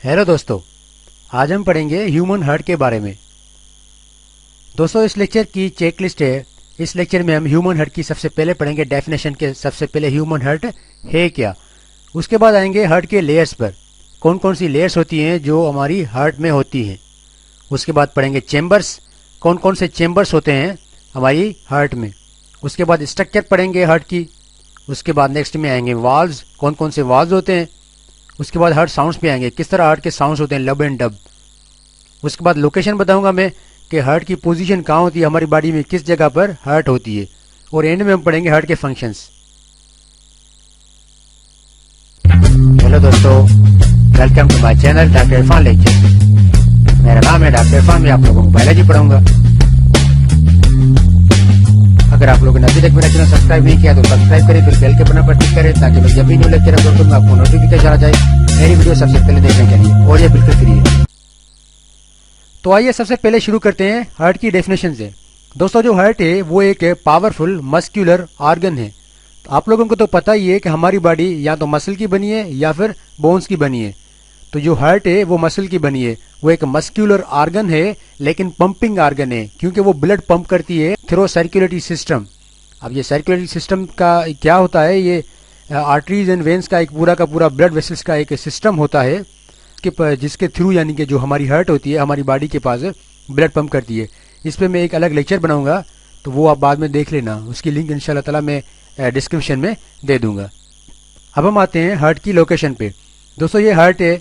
Hello दोस्तों, आज हम पढ़ेंगे ह्यूमन हार्ट के बारे में। दोस्तों, इस लेक्चर की चेकलिस्ट है। इस लेक्चर में हम ह्यूमन हार्ट की सबसे पहले पढ़ेंगे डेफिनेशन के। सबसे पहले ह्यूमन हार्ट है क्या, उसके बाद आएंगे हार्ट के लेयर्स पर, कौन कौन सी लेयर्स होती हैं जो हमारी हार्ट में होती हैं। उसके बाद पढ़ेंगे चेम्बर्स, कौन कौन से चेम्बर्स होते हैं हमारी हार्ट में। उसके बाद स्ट्रक्चर पढ़ेंगे हार्ट की। उसके बाद नेक्स्ट में आएंगे वाल्व्स, कौन कौन से वाल्व्स होते हैं। उसके बाद हार्ट साउंड्स पे आएंगे, किस तरह हार्ट के साउंड्स होते हैं, लब एंड डब। उसके बाद लोकेशन बताऊंगा मैं कि हार्ट की पोजीशन कहाँ होती है हमारी बॉडी में, किस जगह पर हार्ट होती है। और एंड में हम पढ़ेंगे हार्ट के फंक्शंस। हेलो दोस्तों, welcome to my channel doctor Irfan lecture. मेरा नाम है डॉक्टर इरफान, मैं आप लोगों को बायोलॉजी पढ़ाऊंगा। अगर आप लोगों ने अभी तक मेरा चैनल सब्सक्राइब नहीं किया तो सब्सक्राइब करें, फिर बेल के बटन पर क्लिक करें ताकि मैं जब भी न्यू लेक्चर अपलोड करूंगा आपको नोटिफिकेशन आ जाए मेरी वीडियो सबसे पहले देखने के लिए, और ये बिल्कुल फ्री है। तो आइए सबसे पहले शुरू करते हैं हार्ट की डेफिनेशन से। दोस्तों, जो हार्ट है वो एक पावरफुल मस्क्यूलर ऑर्गन है। तो आप लोगों को तो पता ही है कि हमारी बॉडी या तो मसल की बनी है या फिर बोन्स की बनी है। तो जो हार्ट है वो मसल की बनी है, वो एक मस्क्यूलर ऑर्गन है लेकिन पंपिंग ऑर्गन है, क्योंकि वो ब्लड पंप करती है थ्रू सर्कुलेटरी सिस्टम। अब ये सर्कुलेटरी सिस्टम का क्या होता है, ये आर्टरीज एंड वेन्स का एक पूरा का पूरा ब्लड वेसल्स का एक सिस्टम होता है जिसके थ्रू यानी कि जो हमारी हार्ट होती है हमारी बॉडी के पास ब्लड पंप करती है। इस पर मैं एक अलग लेक्चर बनाऊंगा, तो वो आप बाद में देख लेना, उसकी लिंक इंशाल्लाह ताला मैं डिस्क्रिप्शन में दे दूंगा। अब हम आते हैं हार्ट की लोकेशन पे। दोस्तों, ये हार्ट है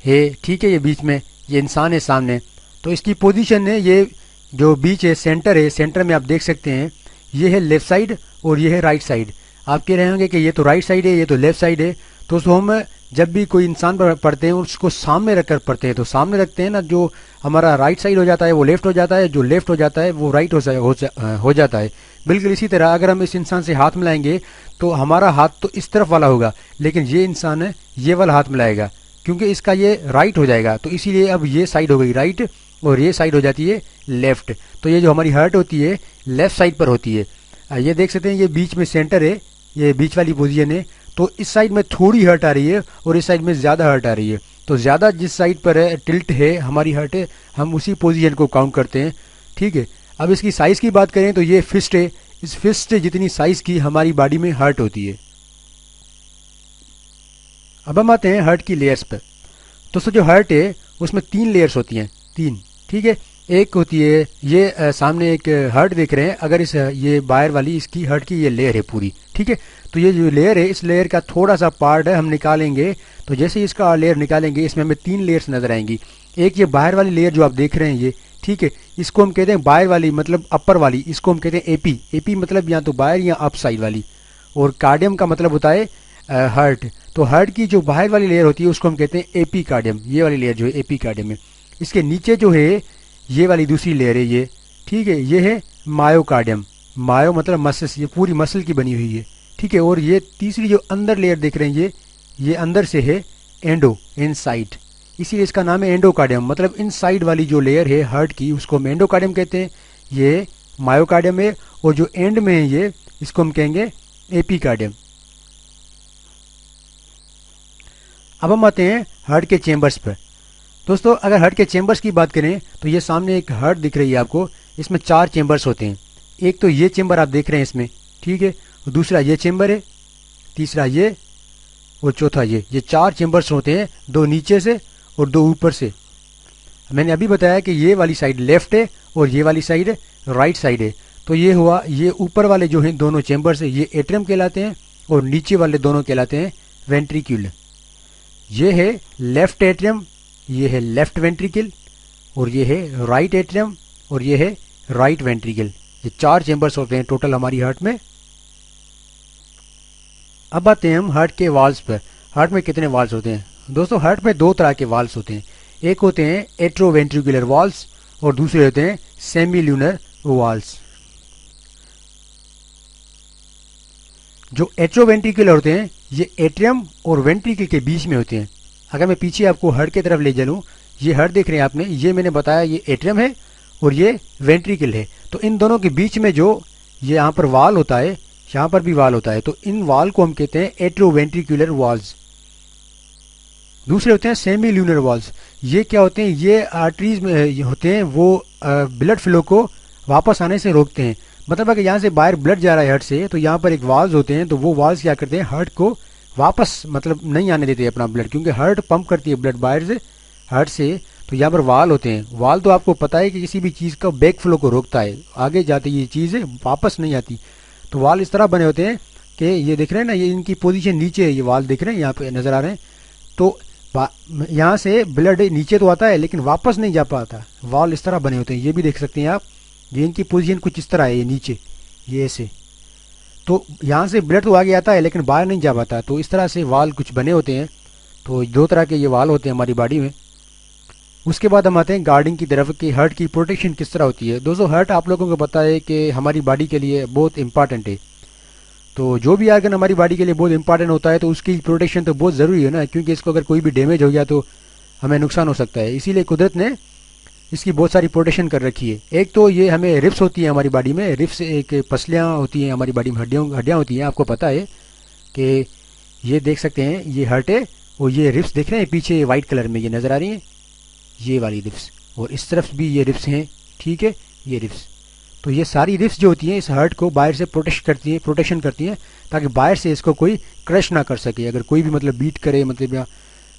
ठीक है, ये बीच में ये इंसान है सामने। तो इसकी पोजीशन है, ये जो बीच है सेंटर है, सेंटर में आप देख सकते हैं ये है लेफ्ट साइड और ये है राइट साइड। आप कह रहे होंगे कि ये तो राइट साइड है, ये तो लेफ्ट साइड है। तो हम जब भी कोई इंसान पर पढ़ते हैं उसको सामने रखकर पढ़ते हैं, तो सामने रखते हैं ना, जो हमारा राइट साइड हो जाता है वो लेफ्ट हो जाता है, जो लेफ्ट हो जाता है वो राइट हो जाता है। बिल्कुल इसी तरह अगर हम इस इंसान से हाथ मिलाएंगे तो हमारा हाथ तो इस तरफ वाला होगा, लेकिन ये इंसान है ये वाला हाथ मिलाएगा क्योंकि इसका ये राइट हो जाएगा। तो इसीलिए अब ये साइड हो गई राइट और ये साइड हो जाती है लेफ्ट। तो ये जो हमारी हार्ट होती है लेफ्ट साइड पर होती है। ये देख सकते हैं ये बीच में सेंटर है, ये बीच वाली पोजीशन है। तो इस साइड में थोड़ी हार्ट आ रही है और इस साइड में ज़्यादा हार्ट आ रही है। तो ज़्यादा जिस साइड पर है टिल्ट है हमारी हार्ट है, हम उसी पोजीशन को काउंट करते हैं। ठीक है, अब इसकी साइज़ की बात करें तो ये फिस्ट है, इस फिस्ट जितनी साइज़ की हमारी बॉडी में हार्ट होती है। अब हम आते हैं हार्ट की लेयर्स पर। दोस्तों, जो हार्ट है उसमें 3 लेयर्स होती हैं, 3। ठीक है, एक होती है ये सामने एक हार्ट देख रहे हैं, अगर इस ये बाहर वाली इसकी हार्ट की ये लेयर है पूरी। ठीक है, तो ये जो लेयर है इस लेयर का थोड़ा सा पार्ट है हम निकालेंगे। तो जैसे ही इसका लेयर निकालेंगे इसमें हमें 3 लेयर्स नजर आएंगी। एक ये बाहर वाली लेयर जो आप देख रहे हैं ये, ठीक है, इसको हम कहते हैं बाहर वाली, मतलब अपर वाली, इसको हम कहते हैं एपी। एपी मतलब या तो बाहर या अप साइड वाली। और कार्डियम का मतलब होता है हार्ट। तो हार्ट की जो बाहर वाली लेयर होती है उसको हम कहते हैं एपी कार्डियम। ये वाली लेयर जो है एपी कार्डियम है। इसके नीचे जो है ये वाली दूसरी लेयर है ये, ठीक है, ये है मायोकार्डियम। मायो मतलब मसल, ये पूरी मसल की बनी हुई है। ठीक है, और ये तीसरी जो अंदर लेयर देख रहे हैं ये अंदर से है एंडो, इनसाइड, इसीलिए इसका नाम है एंडोकार्डियम। मतलब इनसाइड वाली जो लेयर है हार्ट की उसको हम एंडोकार्डियम कहते हैं, ये मायोकार्डियम है। और जो एंड में है ये, इसको हम कहेंगे एपीकार्डियम। अब हम आते हैं हार्ट के चेंबर्स पर। दोस्तों, अगर हार्ट के चेंबर्स की बात करें तो ये सामने एक हार्ट दिख रही है आपको, इसमें 4 चेंबर्स होते हैं। एक तो ये चेंबर आप देख रहे हैं इसमें, ठीक है, दूसरा ये चेंबर है, तीसरा ये और चौथा ये 4 चेंबर्स होते हैं, 2 नीचे से और 2 ऊपर से। मैंने अभी बताया कि ये वाली साइड लेफ्ट है और ये वाली साइड राइट साइड है। तो ये हुआ, ये ऊपर वाले जो हैं दोनों चेंबर्स है ये एट्रियम कहलाते हैं और नीचे वाले दोनों कहलाते हैं वेंट्रिक्यूल। ये है लेफ्ट एट्रियम, ये है लेफ्ट वेंट्रिकल, और ये है राइट एट्रियम और ये है राइट वेंट्रिकल। ये 4 चेंबर्स होते हैं टोटल हमारी हार्ट में। अब आते हैं हम हार्ट के वाल्व्स पर। हार्ट में कितने वाल्व्स होते हैं? दोस्तों, हार्ट में 2 तरह के वाल्व्स होते हैं। एक होते हैं एट्रोवेंट्रिकुलर वाल्व्स और दूसरे होते हैं सेमील्यूनर वाल्व्स। जो एट्रोवेंट्रिकुलर होते हैं ये एट्रियम और वेंट्रिकल के बीच में होते हैं। अगर मैं पीछे आपको हार्ट की तरफ ले चलूँ, ये हार्ट देख रहे हैं आपने, ये मैंने बताया ये एट्रियम है और ये वेंट्रिकल है। तो इन दोनों के बीच में जो ये यहाँ पर वाल होता है, यहाँ पर भी वाल होता है, तो इन वाल को हम कहते हैं एट्रोवेंट्रिकुलर वाल्व्स। दूसरे होते हैं सेमी ल्यूनर वॉल्स। ये क्या होते हैं, ये आर्टरीज में होते हैं, वो ब्लड फ्लो को वापस आने से रोकते हैं। मतलब अगर यहाँ से बाहर ब्लड जा रहा है हार्ट से, तो यहाँ पर एक वाल्स होते हैं, तो वो वाल्स क्या करते हैं, हार्ट को वापस मतलब नहीं आने देते अपना ब्लड, क्योंकि हार्ट पंप करती है ब्लड बाहर से हार्ट से। तो यहाँ पर वाल होते हैं। वाल तो आपको पता है कि किसी भी चीज़ का बैक फ्लो को रोकता है, आगे जाती ये चीज़ वापस नहीं आती। तो वाल इस तरह बने होते हैं कि ये देख रहे हैं ना, ये इनकी पोजीशन नीचे है, ये वाल दिख रहे हैं यहाँ पे नज़र आ रहे हैं। तो यहाँ से ब्लड नीचे तो आता है लेकिन वापस नहीं जा पाता। वाल इस तरह बने होते हैं, ये भी देख सकते हैं आप। ये इनकी पोजीशन कुछ इस तरह है, ये नीचे ये ऐसे। तो यहाँ से ब्लड तो आगे आता है लेकिन बाहर नहीं जा पाता। तो इस तरह से वाल कुछ बने होते हैं। तो दो तरह के ये वाल होते हैं हमारी बॉडी में। उसके बाद हम आते हैं गार्डिंग की तरफ कि हार्ट की प्रोटेक्शन किस तरह होती है। दोस्तों हार्ट आप लोगों को पता है कि हमारी बॉडी के लिए बहुत इंपॉर्टेंट है। तो जो भी आर्गन हमारी बॉडी के लिए बहुत इंपॉर्टेंट होता है तो उसकी प्रोटेक्शन तो बहुत ज़रूरी है ना, क्योंकि इसको अगर कोई भी डैमेज हो गया तो हमें नुकसान हो सकता है। इसीलिए कुदरत ने इसकी बहुत सारी प्रोटेक्शन कर रखी है। एक तो ये हमें रिप्स होती है हमारी बॉडी में, रिप्स एक पसलियाँ होती हैं हमारी बॉडी में, हड्डियाँ होती हैं। आपको पता है कि ये देख सकते हैं ये हार्ट है और ये रिप्स देख रहे हैं पीछे वाइट कलर में ये नज़र आ रही हैं, ये वाली रिप्स, और इस तरफ भी ये रिप्स हैं, ठीक है, ये रिप्स। तो ये सारी रिप्स जो होती हैं इस हार्ट को बाहर से प्रोटेक्शन करती हैं ताकि बाहर से इसको कोई क्रश ना कर सके। अगर कोई भी मतलब बीट करे, मतलब या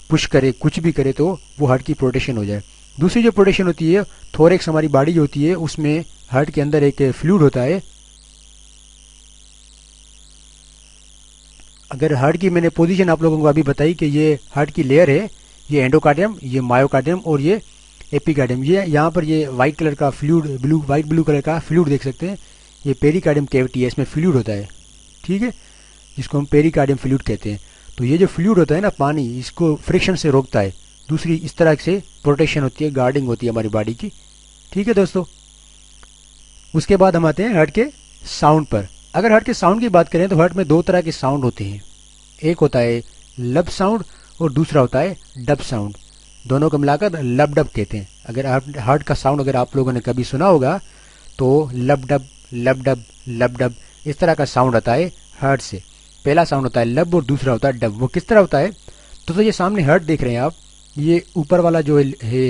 पुश करे, कुछ भी करे, तो वो हार्ट की प्रोटेक्शन हो जाए। दूसरी जो प्रोटेक्शन होती है, थोरेक्स हमारी बॉडी जो होती है उसमें हार्ट के अंदर एक फ्लूइड होता है। अगर हार्ट की मैंने पोजीशन आप लोगों को अभी बताई कि ये हार्ट की लेयर है, ये एंडोकार्डियम, ये मायोकार्डियम और ये एपिकार्डियम। ये यहाँ पर ये वाइट कलर का फ्लूइड, वाइट ब्लू कलर का फ्लूइड देख सकते हैं, ये पेरिकार्डियम कैविटी है, इसमें फ्लूइड होता है, ठीक है, जिसको हम पेरिकार्डियम फ्लूइड कहते हैं। तो ये जो फ्लूइड होता है ना पानी, इसको फ्रिक्शन से रोकता है। दूसरी इस तरह से प्रोटेक्शन होती है, गार्डिंग होती है हमारी बॉडी की, ठीक है दोस्तों। उसके बाद हम आते हैं हार्ट के साउंड पर। अगर हार्ट के साउंड की बात करें तो हार्ट में दो तरह के साउंड होते हैं, एक होता है लब साउंड और दूसरा होता है डब साउंड। दोनों को मिलाकर लब डब कहते हैं। अगर हार्ट का साउंड अगर आप लोगों ने कभी सुना होगा तो लब डब लब डब लब डब इस तरह का साउंड आता है हार्ट से। पहला साउंड होता है लब और दूसरा होता है डब। वो किस तरह होता है, तो ये सामने हार्ट देख रहे हैं आप, ये ऊपर वाला जो है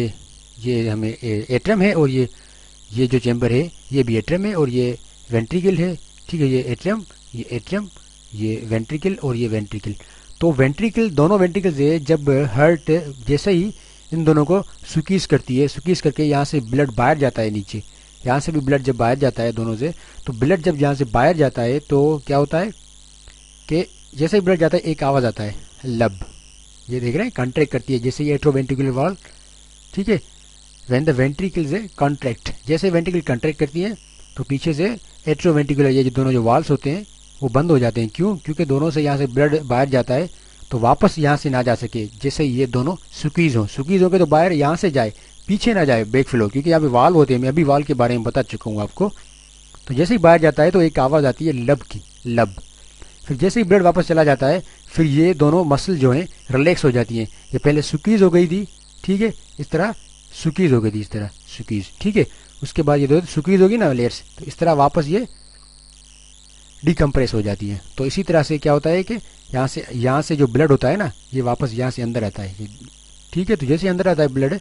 ये हमें एट्रियम है, और ये जो चैम्बर है ये भी एट्रियम है, और ये वेंट्रिकल है, ठीक है, ये एट्रियम, ये वेंट्रिकल और ये वेंट्रिकल। तो वेंट्रिकल, दोनों वेंट्रिकल से जब हार्ट जैसे ही इन दोनों को सुकीज करती है, सुकीज करके यहाँ से ब्लड बाहर जाता है नीचे, यहाँ से भी ब्लड जब बाहर जाता है दोनों से, तो ब्लड जब यहाँ से बाहर जाता है तो क्या होता है कि जैसे ही ब्लड जाता है एक आवाज़ आता है लब। ये देख रहे हैं कॉन्ट्रैक्ट करती है जैसे ये एट्रोवेंट्रिकुलर वॉल, ठीक है, व्हेन द वेंट्रिकल्स कॉन्ट्रैक्ट, जैसे वेंट्रिकल कॉन्ट्रैक्ट करती है तो पीछे से एट्रोवेंट्रिकुलर ये जो दोनों जो वॉल्स होते हैं वो बंद हो जाते हैं। क्यों? क्योंकि दोनों से यहाँ से ब्लड बाहर जाता है तो वापस यहाँ से ना जा सके, जैसे ये दोनों सुकीज हो के तो बाहर यहाँ से जाए, पीछे ना जाए बैक फ्लो, क्योंकि यहाँ पे वाल्व होते हैं, मैं अभी वाल्व के बारे में बता चुका हूँ आपको। तो जैसे ही बाहर जाता है तो एक आवाज़ आती है लब की, लब। फिर जैसे ही ब्लड वापस चला जाता है फिर ये दोनों मसल जो हैं रिलैक्स हो जाती हैं। ये पहले सुकीज हो गई थी, ठीक है, इस तरह सुकीज हो गई थी, इस तरह सुकीज, ठीक है। उसके बाद ये दो सुकीज होगी ना लेयर्स, तो इस तरह वापस ये डिकम्प्रेस हो जाती है। तो इसी तरह से क्या होता है कि यहाँ से जो ब्लड होता है ना ये वापस यहाँ से अंदर आता है, ठीक है। तो जैसे अंदर आता है ब्लड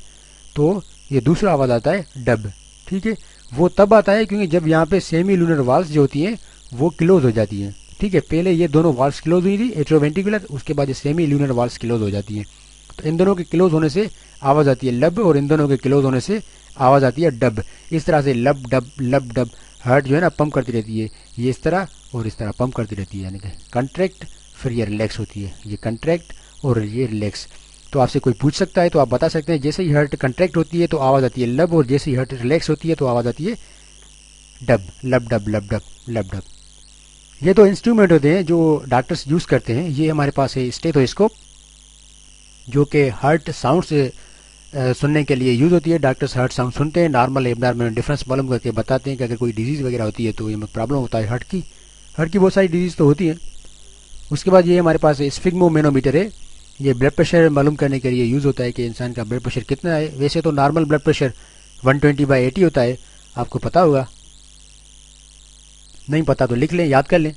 तो ये दूसरा आवाज़ आता है डब, ठीक है। वो तब आता है क्योंकि जब यहाँ पे सेमी लूनर वाल्स जो होती हैं वो क्लोज हो जाती हैं, ठीक है। पहले ये दोनों वाल्स क्लोज हुई थी एट्रोवेंट्रिकुलर, उसके बाद ये सेमी लूनर वाल्स क्लोज हो जाती हैं। तो इन दोनों के क्लोज होने से आवाज़ आती है लब, और इन दोनों के क्लोज होने से आवाज़ आती है डब। इस तरह से लब डब हार्ट जो है ना पंप करती रहती है, ये इस तरह और इस तरह पंप करती रहती है, यानी कि कंट्रैक्ट फिर ये रिलैक्स होती है, ये कंट्रैक्ट और ये रिलैक्स। तो आपसे कोई पूछ सकता है तो आप बता सकते हैं जैसे ही हार्ट कंट्रैक्ट होती है तो आवाज़ आती है लब, और जैसे ही हार्ट रिलैक्स होती है तो आवाज़ आती है डब, लब डब लब डब लब डब। ये तो इंस्ट्रूमेंट होते हैं जो डॉक्टर्स यूज़ करते हैं। ये हमारे पास है स्टेथोस्कोप जो कि हार्ट साउंड से सुनने के लिए यूज़ होती है। डॉक्टर्स हार्ट साउंड सुनते हैं, नॉर्मल एबनॉर्मल डिफरेंस मालूम करके बताते हैं कि अगर कोई डिजीज़ वगैरह होती है तो ये प्रॉब्लम होता है हार्ट की बहुत सारी डिजीज़ तो होती है। उसके बाद ये हमारे पास स्फिग्मोमेनोमीटर है, ये ब्लड प्रेशर मालूम करने के लिए यूज़ होता है कि इंसान का ब्लड प्रेशर कितना है। वैसे तो नॉर्मल ब्लड प्रेशर 120/80 होता है, आपको पता होगा, नहीं पता तो लिख लें, याद कर लें।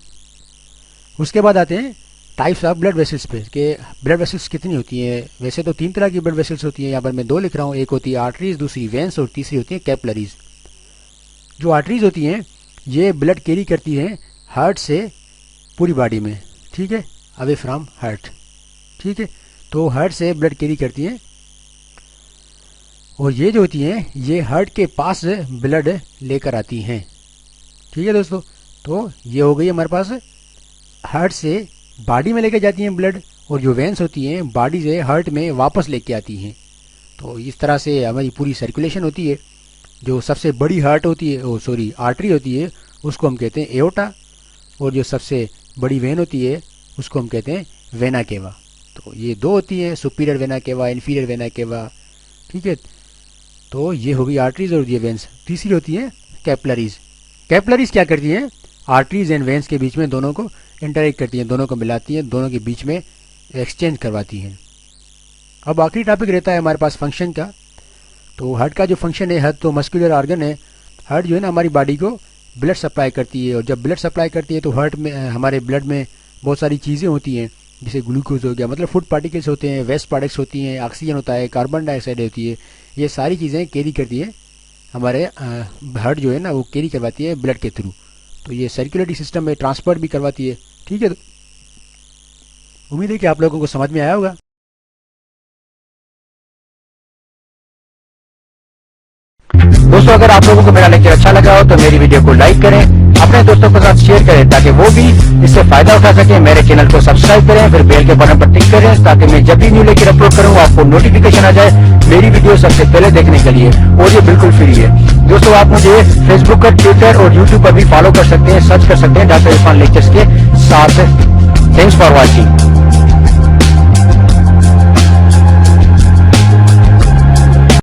उसके बाद आते हैं टाइप्स ऑफ ब्लड वेसल्स पे कि ब्लड वेसल्स कितनी होती हैं। वैसे तो 3 तरह की ब्लड वेसल्स होती हैं, यहाँ पर मैं 2 लिख रहा हूँ। एक होती है आर्टरीज, दूसरी वेंस और तीसरी होती है कैपिलरीज। जो आर्टरीज होती हैं ये ब्लड कैरी करती हैं हार्ट से पूरी बॉडी में, ठीक है, अवे फ्रॉम हार्ट, ठीक है। तो हार्ट से ब्लड कैरी करती हैं और ये जो होती हैं ये हार्ट के पास ब्लड लेकर आती हैं, ठीक है दोस्तों। तो ये हो गई हमारे पास हार्ट से बॉडी में लेके जाती हैं ब्लड, और जो वेंस होती हैं बॉडी से हार्ट में वापस लेके आती हैं। तो इस तरह से हमारी पूरी सर्कुलेशन होती है। जो सबसे बड़ी हार्ट होती है आर्टरी होती है उसको हम कहते हैं एओर्टा, और जो सबसे बड़ी वेन होती है उसको हम कहते हैं वेना केवा। तो ये 2 होती है, superior vena cava, inferior vena cava, ठीक है। तो ये होगी आर्टरीज और ये वेंस। तीसरी होती है कैपिलरीज। कैपिलरीज क्या करती हैं, आर्टरीज एंड वेंस के बीच में दोनों को इंटरेक्ट करती हैं, दोनों को मिलाती हैं, दोनों के बीच में एक्सचेंज करवाती हैं। अब आखिरी टॉपिक रहता है हमारे पास फंक्शन का। तो हार्ट का जो फंक्शन है, हार्ट तो मस्कुलर ऑर्गन है। हार्ट जो है ना हमारी बॉडी को ब्लड सप्लाई करती है, और जब ब्लड सप्लाई करती है तो हार्ट में हमारे ब्लड में बहुत सारी चीज़ें होती हैं, जैसे ग्लूकोज हो गया, मतलब फूड पार्टिकल्स होते हैं, वेस्ट प्रोडक्ट्स होती हैं, ऑक्सीजन होता है, कार्बन डाइऑक्साइड होती है। ये सारी चीज़ें कैरी करती है हमारे हार्ट जो है ना वो कैरी करवाती है ब्लड के थ्रू। तो ये सर्कुलेटरी सिस्टम में ट्रांसपोर्ट भी करवाती है, ठीक है। उम्मीद है कि आप लोगों को समझ में आया होगा। दोस्तों अगर आप लोगों को मेरा लेक्चर अच्छा लगा हो तो मेरी वीडियो को लाइक करें, अपने दोस्तों के साथ शेयर करें ताकि वो भी इससे फायदा उठा सके। मेरे चैनल को सब्सक्राइब करें, फिर बेल के बटन पर क्लिक करें ताकि मैं जब भी न्यू लेक्चर अपलोड करूं आपको नोटिफिकेशन आ जाए मेरी वीडियो सबसे पहले देखने के लिए, और ये बिल्कुल फ्री है। दोस्तों आप मुझे फेसबुक पर, ट्विटर और यूट्यूब पर भी फॉलो कर सकते हैं, सर्च कर सकते हैं डॉक्टर इरफान लेक्चर्स के साथ। Thanks for watching.